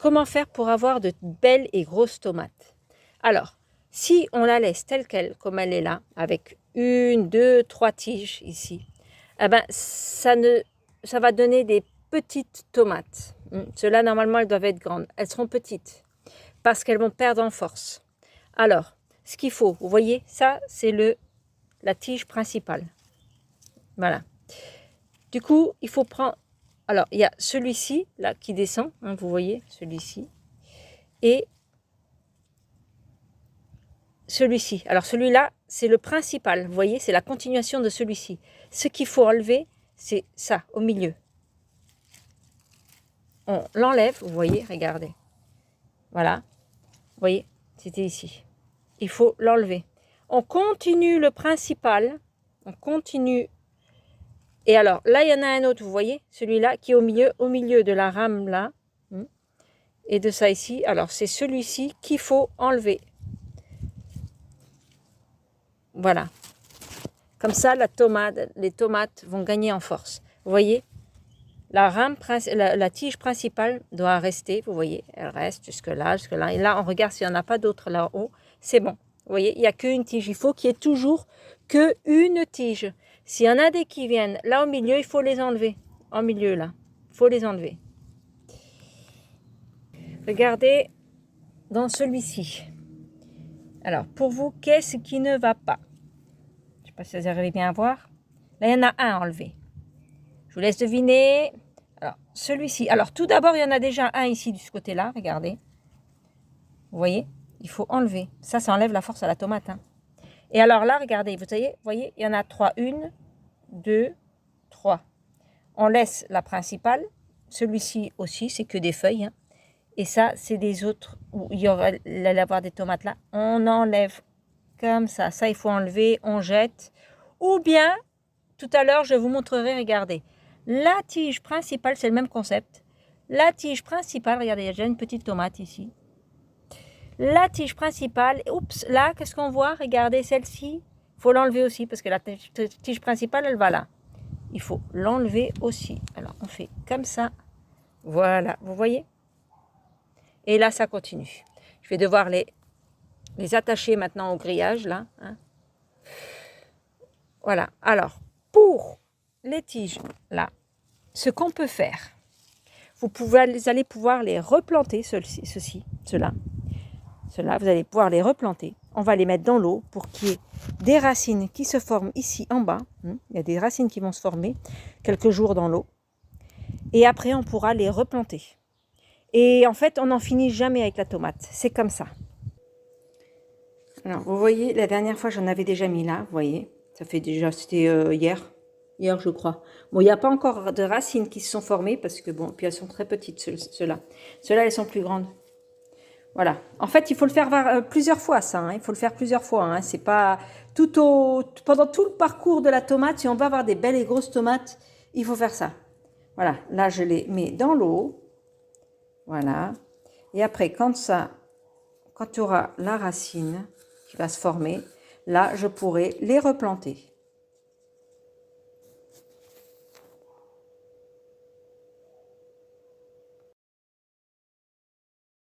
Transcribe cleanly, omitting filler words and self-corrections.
comment faire pour avoir de belles et grosses tomates? Alors, si on la laisse telle qu'elle, comme elle est là, avec 1, 2, 3 tiges ici, eh ben, ça va donner des petites tomates. Ceux-là, normalement, elles doivent être grandes. Elles seront petites parce qu'elles vont perdre en force. Alors, ce qu'il faut, vous voyez, ça, c'est la tige principale. Voilà. Du coup, il faut prendre... Alors, il y a celui-ci, là, qui descend, hein, vous voyez, celui-ci. Et celui-ci. Alors, celui-là, c'est le principal, vous voyez, c'est la continuation de celui-ci. Ce qu'il faut enlever, c'est ça, au milieu. On l'enlève, vous voyez, regardez. Voilà. Vous voyez, c'était ici. Il faut l'enlever. On continue le principal. On continue. Et alors, là, il y en a un autre, vous voyez, celui-là qui est au milieu de la rame, là. Et de ça ici. Alors, c'est celui-ci qu'il faut enlever. Voilà. Comme ça, les tomates vont gagner en force. Vous voyez, la tige principale doit rester. Vous voyez, elle reste jusque là, jusque là. Et là, on regarde s'il n'y en a pas d'autres là-haut. C'est bon. Vous voyez, il n'y a qu'une tige. Il faut qu'il y ait toujours qu'une tige. S'il y en a des qui viennent là au milieu, il faut les enlever. En milieu, là. Il faut les enlever. Regardez dans celui-ci. Alors, pour vous, qu'est-ce qui ne va pas? Je ne sais pas si vous arrivez bien à voir. Là, il y en a un enlevé. Je vous laisse deviner. Alors, celui-ci. Alors, tout d'abord, il y en a déjà un ici, de ce côté-là. Regardez. Vous voyez? Il faut enlever. Ça enlève la force à la tomate. Hein. Et alors là, regardez. Vous voyez, il y en a 3. 1, 2, 3. On laisse la principale. Celui-ci aussi, c'est que des feuilles. Hein. Et ça, c'est des autres où il y allait y avoir des tomates là. On enlève comme ça. Ça, il faut enlever. On jette. Ou bien, tout à l'heure, je vous montrerai, regardez. La tige principale, c'est le même concept. La tige principale, regardez, il y a déjà une petite tomate ici. La tige principale, oups, là, qu'est-ce qu'on voit? Regardez, celle-ci, il faut l'enlever aussi parce que la tige principale, elle va là. Il faut l'enlever aussi. Alors, on fait comme ça. Voilà, vous voyez? Et là, ça continue. Je vais devoir les attacher maintenant au grillage, là. Hein. Voilà. Alors, pour les tiges, là, ce qu'on peut faire, vous allez pouvoir les replanter, ceux-là, vous allez pouvoir les replanter. On va les mettre dans l'eau pour qu'il y ait des racines qui se forment ici en bas. Il y a des racines qui vont se former quelques jours dans l'eau. Et après, on pourra les replanter. Et en fait, on n'en finit jamais avec la tomate. C'est comme ça. Alors, vous voyez, la dernière fois, j'en avais déjà mis là, vous voyez. Ça fait déjà, c'était hier, je crois. Bon, il n'y a pas encore de racines qui se sont formées parce que, bon, puis elles sont très petites, ceux-là. Ceux-là, elles sont plus grandes. Voilà. En fait, il faut le faire plusieurs fois, ça. Hein. Il faut le faire plusieurs fois. Hein. C'est pas pendant tout le parcours de la tomate, si on veut avoir des belles et grosses tomates, il faut faire ça. Voilà. Là, je les mets dans l'eau. Voilà. Et après, quand il y aura la racine qui va se former, là, je pourrai les replanter.